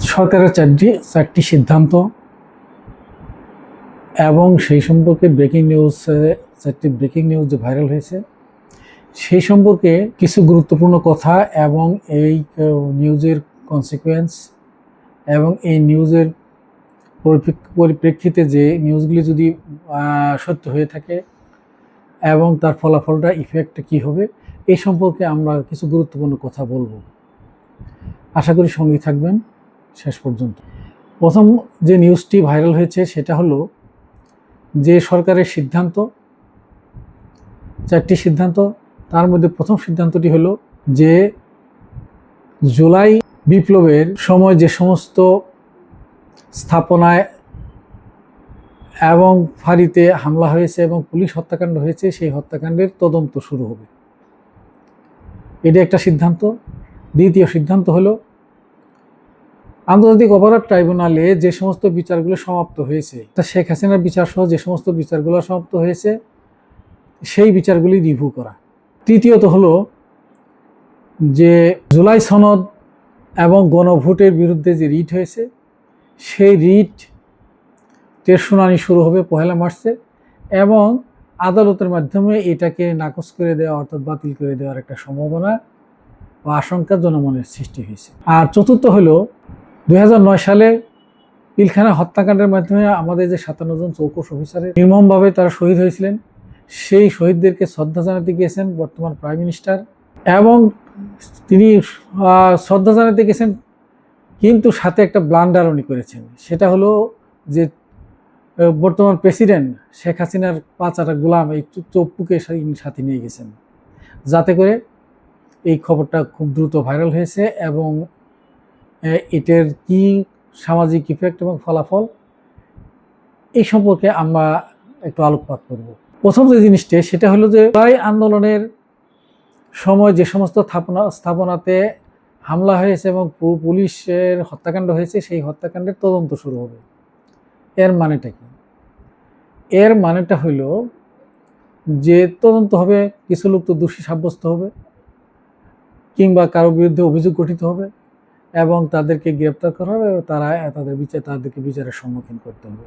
সরকারের চারটি সিদ্ধান্ত এবং সেই সম্পর্কে চারটি ব্রেকিং নিউজ যে ভাইরাল হয়েছে সেই সম্পর্কে কিছু গুরুত্বপূর্ণ কথা এবং এই নিউজের কনসিকুয়েন্স এবং এই নিউজের পরিপ্রেক্ষিতে যে নিউজগুলি যদি সত্য হয়ে থাকে এবং তার ফলাফলটা ইফেক্ট কী হবে এই সম্পর্কে আমরা কিছু গুরুত্বপূর্ণ কথা বলবো। আশা করি সঙ্গী থাকবেন শেষ পর্যন্ত। প্রথম যে নিউজটি ভাইরাল হয়েছে সেটা হলো যে সরকারের সিদ্ধান্ত, চারটি সিদ্ধান্ত, তার মধ্যে প্রথম সিদ্ধান্তটি হলো যে জুলাই বিপ্লবের সময় যে সমস্ত স্থাপনায় এবং ফাঁড়িতে হামলা হয়েছে এবং পুলিশ হত্যাকাণ্ড হয়েছে সেই হত্যাকাণ্ডের তদন্ত শুরু হবে। এটা একটা সিদ্ধান্ত। দ্বিতীয় সিদ্ধান্ত হলো আন্তর্জাতিক অপরাধ ট্রাইব্যুনালে যে সমস্ত বিচারগুলো সমাপ্ত হয়েছে, তা শেখ হাসিনার বিচার সহ যে সমস্ত বিচারগুলো সমাপ্ত হয়েছে সেই বিচারগুলি রিভিউ করা। তৃতীয়ত হলো যে জুলাই সনদ এবং গণভোটের বিরুদ্ধে যে রিট হয়েছে সেই রিটের শুনানি শুরু হবে 1 মার্চে এবং আদালতের মাধ্যমে এটাকে নাকচ করে দেওয়া অর্থাৎ বাতিল করে দেওয়ার একটা সম্ভাবনা বা আশঙ্কা জনমনের সৃষ্টি হয়েছে। আর চতুর্থ হলো 2009 সালে পিলখানা হত্যাকাণ্ডের মাধ্যমে আমাদের যে 57 জন চৌকস অফিসারের নির্মমভাবে তারা শহীদ হয়েছিলেন সেই শহীদদেরকে শ্রদ্ধা জানাতে গিয়েছেন বর্তমান প্রাইম মিনিস্টার এবং তিনি শ্রদ্ধা জানাতে গেছেন কিন্তু সাথে একটা ব্লান্ডার উনি করেছেন। সেটা হলো যে বর্তমান প্রেসিডেন্ট শেখ হাসিনার 5 গোলাম এই চপ্পুকে সাথে নিয়ে গেছেন, যাতে করে এই খবরটা খুব দ্রুত ভাইরাল হয়েছে এবং এটার কি সামাজিক ইফেক্ট এবং ফলাফল এই সম্পর্কে আমরা একটু আলোকপাত করব। প্রথম যে জিনিসটা সেটা হলো যে জুলাই আন্দোলনের সময় যে সমস্ত স্থাপনাতে হামলা হয়েছে এবং পুলিশের হত্যাকাণ্ড হয়েছে সেই হত্যাকাণ্ডের তদন্ত শুরু হবে। এর মানেটা কি? এর মানেটা হইল যে তদন্ত হবে, কিছু লোক তো দোষী সাব্যস্ত হবে কিংবা কারো বিরুদ্ধে অভিযোগ গঠিত হবে এবং তাদেরকে গ্রেপ্তার করা হবে, তাদেরকে বিচারের সম্মুখীন করতে হবে।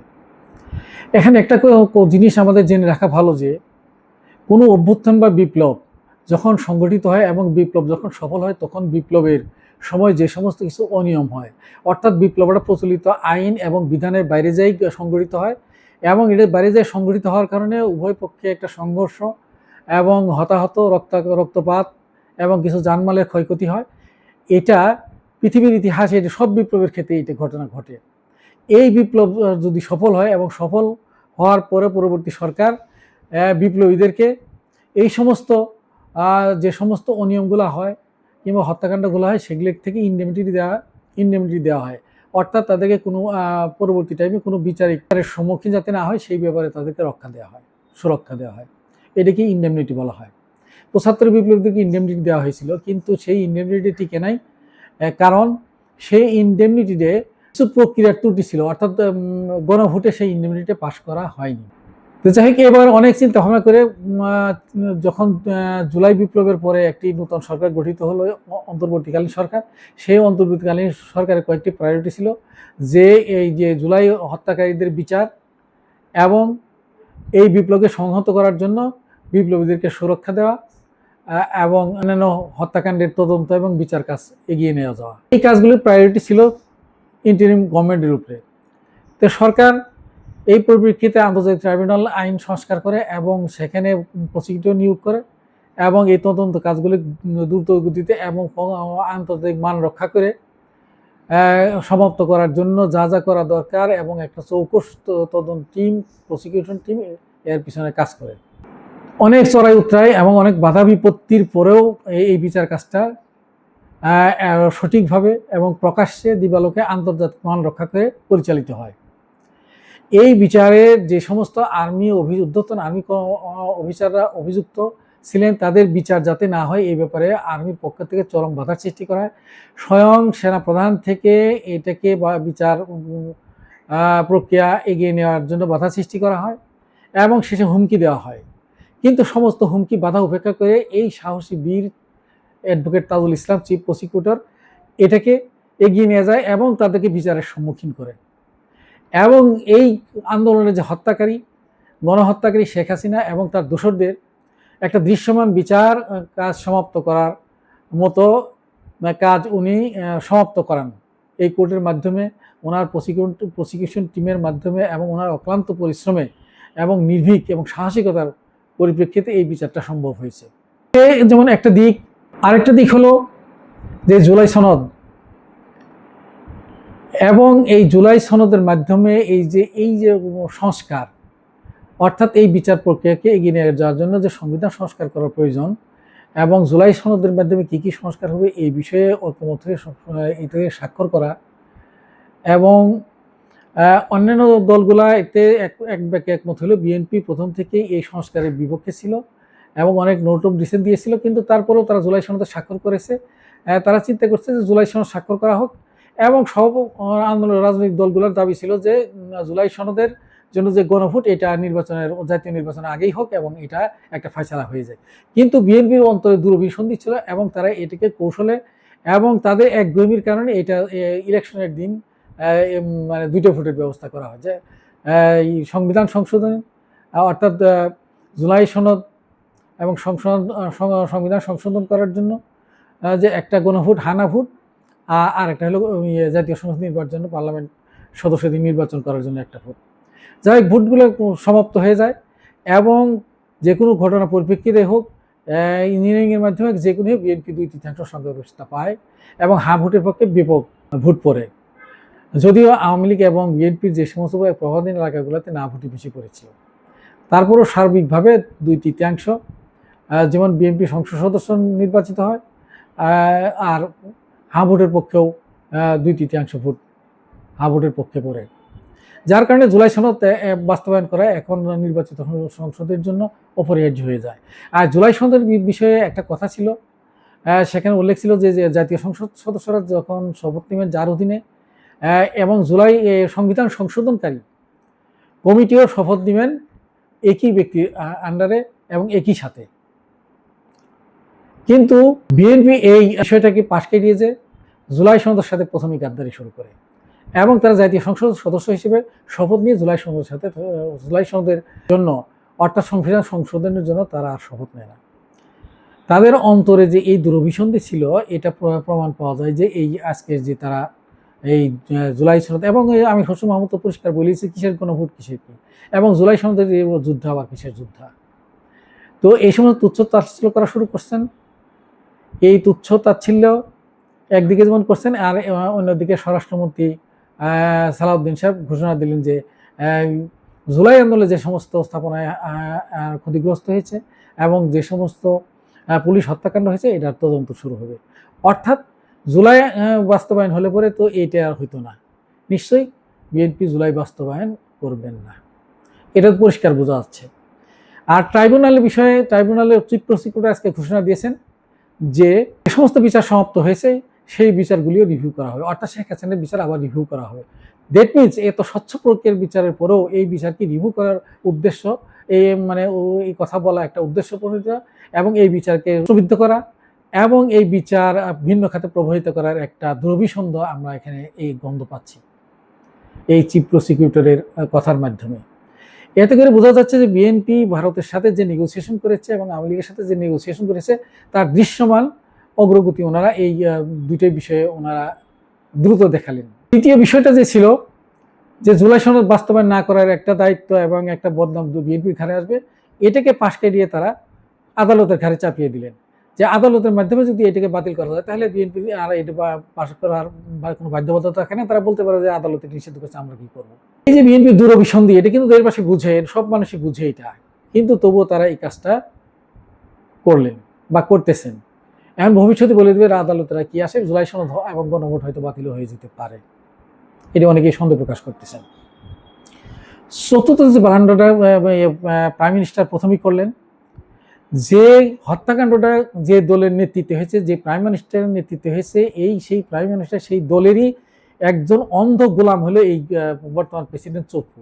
এখানে একটা জিনিস আমাদের জেনে রাখা ভালো যে কোনো অভ্যুত্থান বা বিপ্লব যখন সংগঠিত হয় এবং বিপ্লব যখন সফল হয় তখন বিপ্লবের সময় যে সমস্ত কিছু অনিয়ম হয়, অর্থাৎ বিপ্লবটা প্রচলিত আইন এবং বিধানের বাইরে যাই সংগঠিত হয় এবং এর বাইরে যায় সংগঠিত হওয়ার কারণে উভয় পক্ষে একটা সংঘর্ষ এবং হতাহত রক্তপাত এবং কিছু জানমালের ক্ষয়ক্ষতি হয়। এটা পৃথিবীর ইতিহাসে সব বিপ্লবের ক্ষেত্রে এটা ঘটনা ঘটে। এই বিপ্লব যদি সফল হয় এবং সফল হওয়ার পরে পরবর্তী সরকার বিপ্লবীদেরকে এই সমস্ত যে সমস্ত অনিয়মগুলো হয় কিংবা হত্যাকাণ্ডগুলো হয় সেগুলির থেকে ইন্ডেমনিটি দেওয়া হয়, অর্থাৎ তাদেরকে কোনো পরবর্তী টাইমে কোনো বিচারের সম্মুখীন যাতে না হয় সেই ব্যাপারে তাদেরকে সুরক্ষা দেওয়া হয়। এটাকে ইন্ডেমনিটি বলা হয়। 75 বিপ্লবীদেরকে ইন্ডেমনিটি দেওয়া হয়েছিল, কিন্তু সেই ইন্ডেমনিটি টিকে নাই, কারণ সেই ইন্ডেমনিটিতে কিছু প্রক্রিয়ার ত্রুটি ছিল, অর্থাৎ গণভোটে সেই ইন্ডেমনিটি পাস করা হয়নি। তো যাই হোক, এবার অনেক চিন্তা ভাবনা করে যখন জুলাই বিপ্লবের পরে একটি নতুন সরকার গঠিত হলো, অন্তর্বর্তীকালীন সরকার, সেই অন্তর্বর্তীকালীন সরকারের কয়েকটি প্রায়োরিটি ছিল যে এই যে জুলাই হত্যাকারীদের বিচার এবং এই বিপ্লবকে সংহত করার জন্য বিপ্লবীদেরকে সুরক্ষা দেওয়া এবং অন্যান্য হত্যাকাণ্ডের তদন্ত এবং বিচার কাজ এগিয়ে নিয়ে যাওয়া, এই কাজগুলির প্রায়োরিটি ছিল ইন্টারিম গভর্নমেন্টের উপরে। তো সরকার এই পরিপ্রেক্ষিতে আন্তর্জাতিক ট্রাইব্যুনাল আইন সংস্কার করে এবং সেখানে প্রসিকিউটর নিয়োগ করে এবং এই তদন্ত কাজগুলি দ্রুত গতিতে এবং আন্তর্জাতিক মান রক্ষা করে সমাপ্ত করার জন্য যা যা করা দরকার এবং একটা চৌকস তদন্ত টিম, প্রসিকিউশন টিম এর পিছনে কাজ করে। অনেক চড়াই উতরাই এবং অনেক বাধা বিপত্তির পরেও এই বিচার কাজটা সঠিকভাবে এবং প্রকাশ্যে দিবালোকে আন্তর্জাতিক মান রক্ষা করে পরিচালিত হয়। এই বিচারে যে সমস্ত ঊর্ধ্বতন আর্মি অফিসাররা অভিযুক্ত ছিলেন তাদের বিচার যাতে না হয় এই ব্যাপারে আর্মির পক্ষ থেকে চরম বাধার সৃষ্টি করা হয়। স্বয়ং সেনাপ্রধান থেকে এটাকে বিচার প্রক্রিয়া এগিয়ে নেওয়ার জন্য বাধা সৃষ্টি করা হয় এবং শেষে হুমকি দেওয়া হয়। কিন্তু সমস্ত হুমকি বাধা উপেক্ষা করে এই সাহসী বীর advocate Tajul Islam chief prosecutor এটাকে এগিয়ে নিয়ে যায় এবং তাদেরকে বিচারের সম্মুখীন করে। এবং এই আন্দোলনের যে হত্যাকারী, গণহত্যাকারী শেখ হাসিনা এবং তার দোসরদের একটা দৃশ্যমান বিচার কাজ সমাপ্ত করার মতো কাজ উনি সমাপ্ত করান এই কোর্টের মাধ্যমে, ওনার প্রসিকিউশন টিমের মাধ্যমে এবং ওনার অক্লান্ত পরিশ্রমে এবং নির্ভীক এবং সাহসিকতার পরিপ্রেক্ষিতে এই বিচারটা সম্ভব হয়েছে। যেমন একটা দিক। আরেকটা দিক হলো যে জুলাই সনদ, এবং এই জুলাই সনদের মাধ্যমে এই যে সংস্কার, অর্থাৎ এই বিচার প্রক্রিয়াকে এগিয়ে নিয়ে যাওয়ার জন্য যে সংবিধান সংস্কার করার প্রয়োজন এবং জুলাই সনদের মাধ্যমে কি কি সংস্কার হবে এই বিষয়ে ঐকমত হয়ে এটাকে স্বাক্ষর করা, এবং অন্যান্য দলগুলা এতে একমত হলো। বিএনপি প্রথম থেকেই এই সংস্কারের বিপক্ষে ছিল এবং অনেক নোট অফ ডিসেন্ট দিয়েছিল, কিন্তু তারপরেও তারা জুলাই সনদে স্বাক্ষর করেছে। তারা চিন্তা করছে যে জুলাই সনদ স্বাক্ষর করা হোক, এবং সব আন্দোলন রাজনৈতিক দলগুলোর দাবি ছিল যে জুলাই সনদের জন্য যে গণভোট এটা জাতীয় নির্বাচনের আগেই হোক এবং এটা একটা ফয়সালা হয়ে যায়। কিন্তু বিএনপির অন্তরে দূরভিসন্ধি ছিল এবং তারা এটাকে কৌশলে এবং তাদের একগুঁয়েমির কারণে এটা ইলেকশনের দিন মানে দুইটা ভোটের ব্যবস্থা করা হয়, যে সংবিধান সংশোধন অর্থাৎ জুলাই সনদ এবং সংবিধান সংশোধন করার জন্য যে একটা গণভোট, হানা ভোট, আর একটা হলো জাতীয় সংসদ নির্বাচন, পার্লামেন্ট সদস্যদের নির্বাচন করার জন্য একটা ভোট। যাই ভোটগুলো সমাপ্ত হয়ে যায় এবং যে কোনো ঘটনা পরিপ্রেক্ষিতে হোক, ইঞ্জিনিয়ারিংয়ের মাধ্যমে যে কোনো বিএনপি 2/3 সংখ্যাগরিষ্ঠতা পায় এবং হা ভোটের পক্ষে ব্যাপক ভোট পড়ে। যদিও আওয়ামী লীগ এবং বিএনপির যে সমস্ত প্রভাবহীন এলাকাগুলোতে না ভোটই বেশি পড়েছিল, তারপরও সার্বিকভাবে 2/3 যেমন বিএনপি সংসদ সদস্য নির্বাচিত হয়, আর হা ভোটের পক্ষেও 2/3 ভোট হা ভোটের পক্ষে পড়ে, যার কারণে জুলাই সনদ বাস্তবায়ন করা এখন নির্বাচিত সংসদের জন্য অপরিহার্য হয়ে যায়। আর জুলাই সনদের বিষয়ে একটা কথা ছিল, সেখানে উল্লেখ ছিল যে জাতীয় সংসদ সদস্যরা যখন শপথ নেবেন যার অধীনে, এবং জুলাই সংবিধান সংশোধনকারী কমিটিও শপথ নেবেন একই ব্যক্তির আন্ডারে এবং একই সাথে। কিন্তু বিএনপি এই বিষয়টাকে পাশ কাটিয়ে যে জুলাই সনদের সাথে প্রথমেই গাদ্দারি শুরু করে এবং তারা জাতীয় সংসদ সদস্য হিসেবে শপথ নিয়ে জুলাই সনদের জন্য অর্থাৎ সংবিধান সংশোধনের জন্য তারা আর শপথ নেয় না। তাদের অন্তরে যে এই দুরভিসন্ধি ছিল এটা প্রমাণ পাওয়া যায় যে এই আজকের যে তারা এই জুলাই সনদ, এবং আমি হোসেন মাহমুদ তো পরিষ্কার বলেছি কিসের কোনো ভোট কিসের কি, এবং জুলাই সনদের যুদ্ধ আবার কিসের যুদ্ধ। তো এই সময় তুচ্ছ তাচ্ছিল্য করা শুরু করছেন। এই তুচ্ছ তাচ্ছিল্য একদিকে যেমন করছেন, আর অন্যদিকে স্বরাষ্ট্রমন্ত্রী সালাউদ্দিন সাহেব ঘোষণা দিলেন যে জুলাই আন্দোলনে যে সমস্ত স্থাপনায় ক্ষতিগ্রস্ত হয়েছে এবং যে সমস্ত পুলিশ হত্যাকাণ্ড হয়েছে এটার তদন্ত শুরু হবে। অর্থাৎ জুলাই বাস্তবায়ন হলে পরে তো এইটা আর হইতো না, নিশ্চয়ই বিএনপি জুলাই বাস্তবায়ন করবেন না, এটা পরিষ্কার বোঝা যাচ্ছে। আর ট্রাইব্যুনালের বিষয়ে ট্রাইব্যুনালের চিফ প্রসিকিউটর আজকে ঘোষণা দিয়েছেন যে সমস্ত বিচার সমাপ্ত হয়েছে সেই বিচারগুলিও রিভিউ করা হবে, অর্থাৎ শেখ হাসিনার বিচার আবার রিভিউ করা হবে। দ্যাট মিনস এত স্বচ্ছ প্রক্রিয়ার বিচারের পরেও এই বিচারকে রিভিউ করার উদ্দেশ্য, এই কথা বলা একটা উদ্দেশ্য প্রণীত এবং এই বিচারকে প্রবৃদ্ধ করা এবং এই বিচার ভিন্ন খাতে প্রভাবিত করার একটা দুরভিসন্ধ আমরা এখানে এই গন্ধ পাচ্ছি এই চিফ প্রসিকিউটরের কথার মাধ্যমে। এতে করে বোঝা যাচ্ছে যে বিএনপি ভারতের সাথে যে নেগোসিয়েশন করেছে এবং আওয়ামী লীগের সাথে যে নেগোসিয়েশন করেছে তার দৃশ্যমান অগ্রগতি ওনারা এই দুইটাই বিষয়ে ওনারা দ্রুত দেখালেন। দ্বিতীয় বিষয়টা যে ছিল যে জুলাই সনদ বাস্তবায়ন না করার একটা দায়িত্ব এবং একটা বদনাম বিএনপির ঘাড়ে আসবে, এটাকে পাশ কাটিয়ে তারা আদালতের ঘাড়ে চাপিয়ে দিলেন যে আদালতের মাধ্যমে যদি এটাকে বাতিল করা যায় তাহলে বিএনপি আর এটা পাশ করার কোনো বাধ্যবাধকতা থাকে না, তারা বলতে পারে যে আদালতে নিষিদ্ধ করছে, আমরা কি করবো। এই যে বিএনপি দূরভিসন্ধি, এটা কিন্তু দেশবাসী বুঝে, সব মানুষই বুঝে এটা, কিন্তু তবুও তারা এই কাজটা করলেন বা করতেছেন। এখন ভবিষ্যতে বলে দেবে আদালতেরা কি আসে, জুলাই সনদ এবং গণভোট হয়তো বাতিল হয়ে যেতে পারে, এটা অনেকেই সন্দেহ প্রকাশ করতেছেন। চতুর্থ যে বারান্ডাটা প্রাইম মিনিস্টার প্রথমেই করলেন, যে হত্যাকাণ্ডটা যে দলের নেতৃত্বে হয়েছে, যে প্রাইম মিনিস্টারের নেতৃত্বে হয়েছে, সেই প্রাইম মিনিস্টার সেই দলেরই একজন অন্ধ গোলাম হলো এই বর্তমান প্রেসিডেন্ট চপ্পু।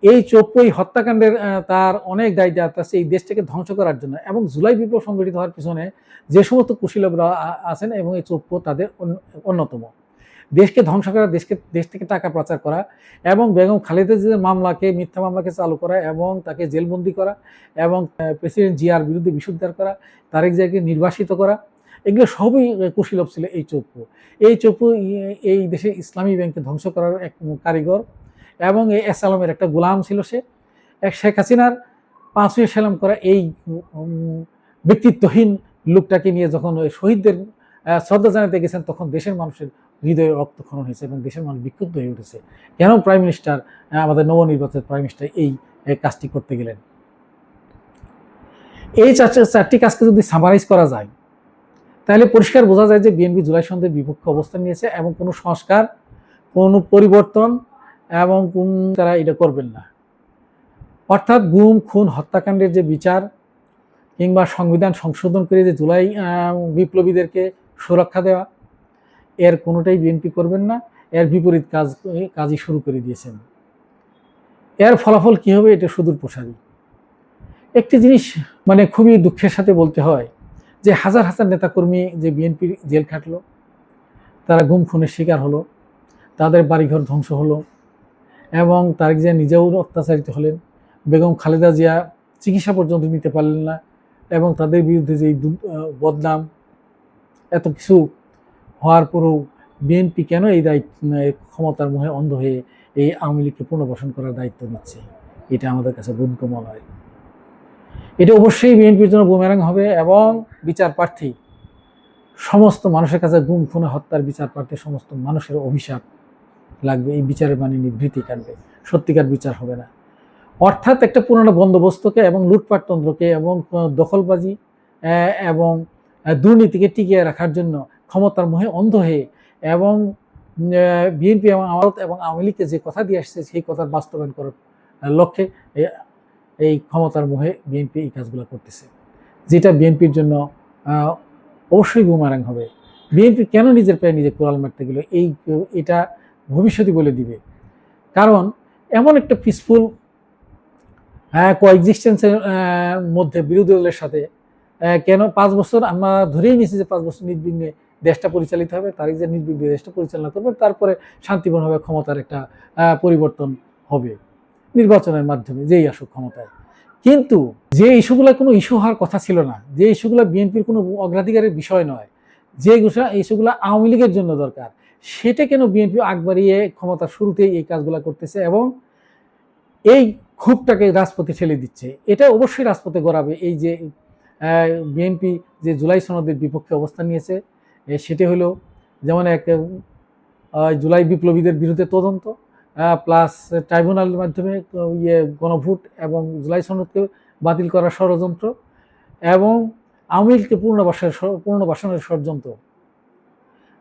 এই চপ্পু এই হত্যাকাণ্ডের তার অনেক দায়িত্ব আছে এই দেশটাকে ধ্বংস করার জন্য, এবং জুলাই বিপ্লব সংগঠিত হওয়ার পিছনে যে সমস্ত কুশীলবরা আছেন এবং এই চপ্পু তাদের অন্যতম। দেশকে ধ্বংস করা, দেশ থেকে টাকা পাচার করা এবং বেগম খালেদা জিয়ার মিথ্যা মামলাকে চালু করা এবং তাকে জেলবন্দি করা এবং প্রেসিডেন্ট জিয়ার বিরুদ্ধে বিশুদ্ধার করা, তারেক জিয়াকে নির্বাসিত করা, এগুলো সবই কুশীলভ ছিল এই চপ্পু। এই চপ্পু এই দেশে ইসলামী ব্যাংককে ধ্বংস করার এক কারিগর এবং এই এসালামের একটা গোলাম ছিল সে। শেখ হাসিনার 5ই সালাম করা এই ব্যক্তিত্বহীন লোকটাকে নিয়ে যখন শহীদদের শ্রদ্ধা জানাতে গেছেন, তখন দেশের মানুষের হৃদয়ে রক্তক্ষরণ হয়েছে এবং দেশের মানুষ বিক্ষুব্ধ হয়ে উঠেছে। কেন প্রাইম মিনিস্টার, আমাদের নবনির্বাচিত প্রাইম মিনিস্টার এই কাজটি করতে গেলেন? এই চারটি কাজকে যদি সামারাইজ করা যায়, তাহলে পরিষ্কার বোঝা যায় যে বিএনপি জুলাই সন্ধির বিপক্ষে অবস্থান নিয়েছে এবং কোনো সংস্কার, কোনো পরিবর্তন এবং তারা এটা করবেন না। অর্থাৎ গুম, খুন, হত্যাকাণ্ডের যে বিচার কিংবা সংবিধান সংশোধন করে যে জুলাই বিপ্লবীদেরকে সুরক্ষা দেওয়া, এর কোনোটাই বিএনপি করবেন না। এর বিপরীত কাজই শুরু করে দিয়েছেন। এর ফলাফল কি হবে এটা সুদূর প্রসারী। একটি জিনিস খুবই দুঃখের সাথে বলতে হয় যে হাজার হাজার নেতাকর্মী যে বিএনপির জেল খাটলো, তারা গুম খুনের শিকার হলো, তাদের বাড়িঘর ধ্বংস হলো এবং তারেক জিয়া নিজেও অত্যাচারিত হলেন। বেগম খালেদা জিয়া চিকিৎসা পর্যন্ত নিতে পারলেন না এবং তাদের বিরুদ্ধে যে বদনাম, এত কিছু হওয়ার পরেও বিএনপি কেন এই ক্ষমতার মোহে অন্ধ হয়ে এই আওয়ামী লীগকে পুনর্বাসন করার দায়িত্ব নিচ্ছে? এটা আমাদের কাছে বোধগম্য নয়। এটা অবশ্যই বিএনপির জন্য বুমেরাং হবে এবং বিচার প্রার্থী সমস্ত মানুষের কাছে গুম খুনে হত্যার বিচার প্রার্থী সমস্ত মানুষের অভিশাপ লাগবে। এই বিচারের নিবৃত্তি কাটবে, সত্যিকার বিচার হবে না। অর্থাৎ একটা পুরনো বন্দোবস্তকে এবং লুটপাটতন্ত্রকে এবং দখলবাজি এবং দুর্নীতিকে টিকিয়ে রাখার জন্য ক্ষমতার মোহে অন্ধ হয়ে এবং বিএনপি এবং আওয়ামী লীগকে যে কথা দিয়ে আসছে সেই কথার বাস্তবায়ন করার লক্ষ্যে এই ক্ষমতার মোহে বিএনপি এই কাজগুলো করতেছে, যেটা বিএনপির জন্য অবশ্যই বুমেরাং হবে। বিএনপি কেন নিজের পায়ে নিজে কোরাল মারতে গেল এটা ভবিষ্যতে বলে দিবে। কারণ এমন একটা পিসফুল কোএক্সিস্টেন্সের মধ্যে বিরোধী দলের সাথে কেন 5 বছর আমরা ধরেই নিয়েছি যে 5 বছর নির্বিঘ্নে দেশটা পরিচালিত হবে, তারিখ যে নির্বিঘ্নে দেশটা পরিচালনা করবে, তারপরে শান্তিপূর্ণভাবে ক্ষমতার একটা পরিবর্তন হবে নির্বাচনের মাধ্যমে, যেই আসুক ক্ষমতায়। কিন্তু যে ইস্যুগুলো কোনো ইস্যু হওয়ার কথা ছিল না, যে ইস্যুগুলো বিএনপির কোনো অগ্রাধিকারের বিষয় নয়, যে ইস্যুগুলো আওয়ামী লীগের জন্য দরকার, সেটা কেন বিএনপি আগ বাড়িয়ে ক্ষমতার শুরুতেই এই কাজগুলো করতেছে এবং এই ক্ষোভটাকে রাজপথে ঠেলে দিচ্ছে। এটা অবশ্যই রাজপথে গড়াবে। এই যে বিএনপি যে জুলাই সনদের বিপক্ষে অবস্থান নিয়েছে, সেটি হলো যেমন এক জুলাই বিপ্লবীদের বিরুদ্ধে তদন্ত প্লাস ট্রাইব্যুনালের মাধ্যমে গণভোট এবং জুলাই সনদকে বাতিল করার ষড়যন্ত্র এবং আওয়ামী লীগকে পুনর্বাসনের ষড়যন্ত্র।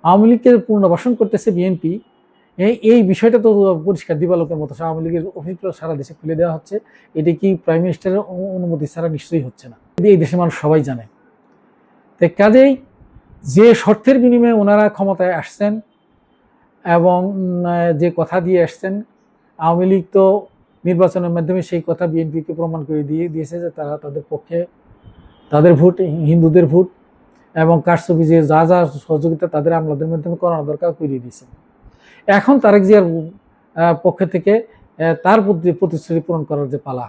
আওয়ামী লীগকে পুনর্বাসন করতেছে বিএনপি, এই বিষয়টা তো পরিষ্কার দিবালোকের মতো। আওয়ামী লীগের অফিসগুলো সারা দেশে খুলে দেওয়া হচ্ছে, এটি কি প্রাইম মিনিস্টারের অনুমতি ছাড়া নিশ্চয়ই হচ্ছে না, এই দেশের মানুষ সবাই জানে। তাই কাজেই যে শর্তের বিনিময়ে ওনারা ক্ষমতায় আসছেন এবং যে কথা দিয়ে আসছেন, আওয়ামী লীগ তো নির্বাচনের মাধ্যমে সেই কথা বিএনপিকে প্রমাণ করে দিয়েছে যে তারা তাদের পক্ষে, তাদের ভোট হিন্দুদের ভোট এবং কারচুপি যে যা যা সহযোগিতা তাদের আমলাদের মাধ্যমে করানো দরকার করিয়ে দিয়েছে। এখন তারেক জিয়ার পক্ষে থেকে তার প্রতিশ্রুতি পূরণ করার যে পালা,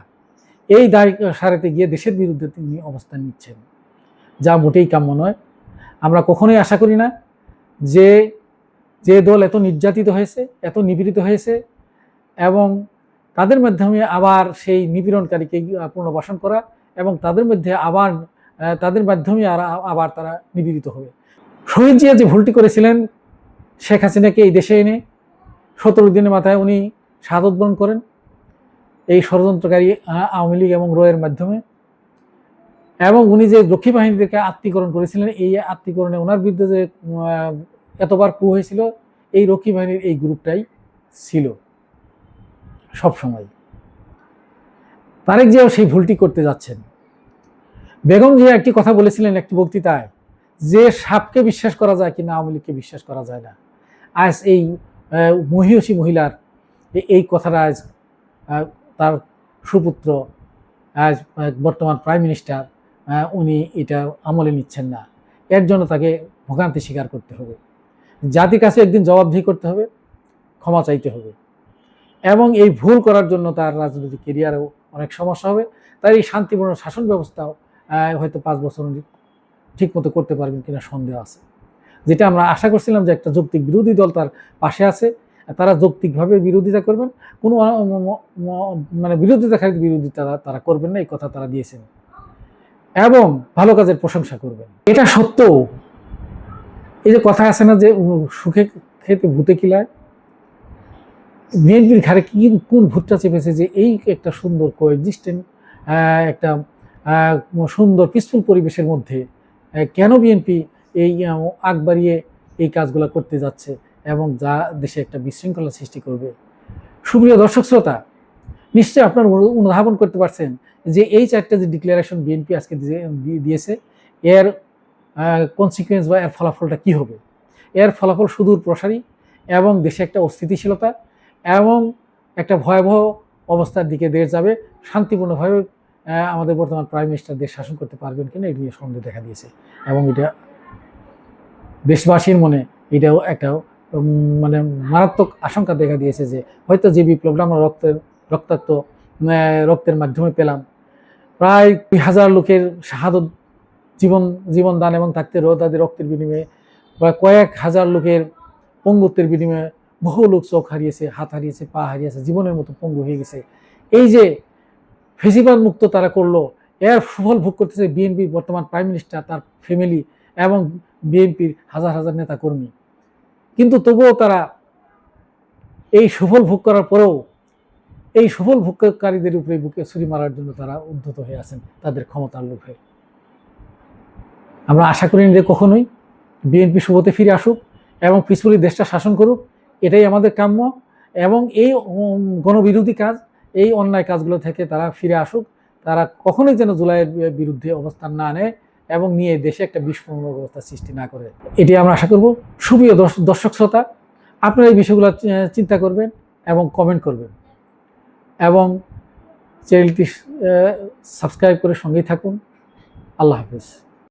এই দায় সারাতে গিয়ে দেশের বিরুদ্ধে তিনি অবস্থান নিচ্ছেন, যা মোটেই কাম্য নয়। আমরা কখনোই আশা করি না যে দল এত নির্যাতিত হয়েছে, এত নিপীড়িত হয়েছে এবং তাদের মাধ্যমে আবার সেই নিপীড়নকারীকে পুনর্বাসন করা এবং তাদের মাধ্যমে আবার তারা নিপীড়িত হবে। শহীদ জিয়া যে ভুলটি করেছিলেন শেখ হাসিনাকে এই দেশে এনে 17 দিনের মাথায় উনি শাহাদত বরণ করেন এই ষড়যন্ত্রকারী আওয়ামী লীগ এবং রয়ের মাধ্যমে, এবং উনি যে রক্ষী বাহিনীদেরকে আত্মীকরণ করেছিলেন, এই আত্মীকরণে ওনার বিরুদ্ধে যে এতবার কু হয়েছিল, এই রক্ষী বাহিনীর এই গ্রুপটাই ছিল সবসময়। তারেক জিয়াও সেই ভুলটি করতে যাচ্ছেন। বেগম জিয়া একটি কথা বলেছিলেন একটি বক্তৃতায় যে সাপকে বিশ্বাস করা যায় কিনা আওয়ামী লীগকে বিশ্বাস করা যায় না। আজ এই মহিষী মহিলার এই কথাটা আজ তার সুপুত্র আজ বর্তমান প্রাইম মিনিস্টার উনি এটা আমলে নিচ্ছেন না, এর জন্য তাকে ভোগান্তি স্বীকার করতে হবে। জাতির কাছে একদিন জবাবদিহি করতে হবে, ক্ষমা চাইতে হবে, এবং এই ভুল করার জন্য তার রাজনৈতিক কেরিয়ারেও অনেক সমস্যা হবে। তাই এই শান্তিপূর্ণ শাসন ব্যবস্থাও হয়তো 5 বছর ঠিক মতো করতে পারবেন কিনা সন্দেহ আছে। যেটা আমরা আশা করছিলাম যে একটা যৌক্তিক বিরোধী দল তার পাশে আছে, তারা যৌক্তিকভাবে বিরোধিতা করবেন, কোনো মানে বিরোধিতাকারী বিরোধিতা তারা করবেন না, এই কথা তারা দিয়েছেন, এবং ভালো কাজের প্রশংসা করবেন। এটা সত্ত্বেও এই যে কথা আছে না যে সুখে খেতে ভূতে কিলায়, বিএনপির ঘাড়ে কি কোন ভূতটা চেপেছে যে এই একটা সুন্দর কোএক্সিস্টেন্ট, একটা সুন্দর পিসফুল পরিবেশের মধ্যে কেন বিএনপি এই আগ বাড়িয়ে এই কাজগুলো করতে যাচ্ছে এবং যা দেশে একটা বিশৃঙ্খলা সৃষ্টি করবে। সুপ্রিয় দর্শক শ্রোতা, নিশ্চয়ই আপনার অনুধাবন করতে পারছেন যে এই 4টা যে ডিক্লারেশন বিএনপি আজকে দিয়েছে, এর কনসিকুয়েন্স বা এর ফলাফলটা কি হবে। এর ফলাফল সুদূর প্রসারী এবং দেশে একটা অস্থিতিশীলতা এবং একটা ভয়াবহ অবস্থার দিকে দেশ যাবে। শান্তিপূর্ণভাবে আমাদের বর্তমান প্রাইম মিনিস্টার দেশ শাসন করতে পারবেন কিনা এটি নিয়ে সন্দেহ দেখা দিয়েছে, এবং এটা দেশবাসীর মনে এটাও একটা মানে মারাত্মক আশঙ্কা দেখা দিয়েছে যে হয়তো যে বিপ্লবটা আমরা রক্তের মাধ্যমে পেলাম, প্রায় 2,000 লোকের শাহাদত, জীবন দান এবং তাদের রক্তের বিনিময়ে, প্রায় কয়েক হাজার লোকের পঙ্গুত্বের বিনিময়ে বহু লোক চোখ হারিয়েছে, হাত হারিয়েছে, পা হারিয়েছে, জীবনের মতো পঙ্গু হয়ে গেছে। এই যে ফেসিবাদ মুক্ত তারা করলো, এর সুফল ভোগ করতেছে বিএনপি বর্তমান প্রাইম মিনিস্টার, তার ফ্যামিলি এবং বিএনপির হাজার হাজার নেতা কর্মী। কিন্তু তবুও তারা এই সুফল ভোগ করার পরেও এই সুফল ভোগকারীদের উপরে বুকে ছুরি মারার জন্য তারা উদ্ধত হয়ে আছেন তাদের ক্ষমতার লোভে। আমরা আশা করি যে কখনোই বিএনপি শুভতে ফিরে আসুক এবং পিসফুলি দেশটা শাসন করুক, এটাই আমাদের কাম্য। এবং এই গণবিরোধী কাজ, এই অন্যায় কাজগুলো থেকে তারা ফিরে আসুক, তারা কখনোই যেন জুলাইয়ের বিরুদ্ধে অবস্থান না নেয় এবং নিয়ে দেশে একটা বিস্ফোরক অবস্থা সৃষ্টি না করে, এটি আমরা আশা করব। সুপ্রিয় দর্শক শ্রোতা, আপনারা এই বিষয়গুলো চিন্তা করবেন এবং কমেন্ট করবেন, এবং চ্যানেলটি সাবস্ক্রাইব করে সঙ্গেই থাকুন। আল্লাহ হাফেজ।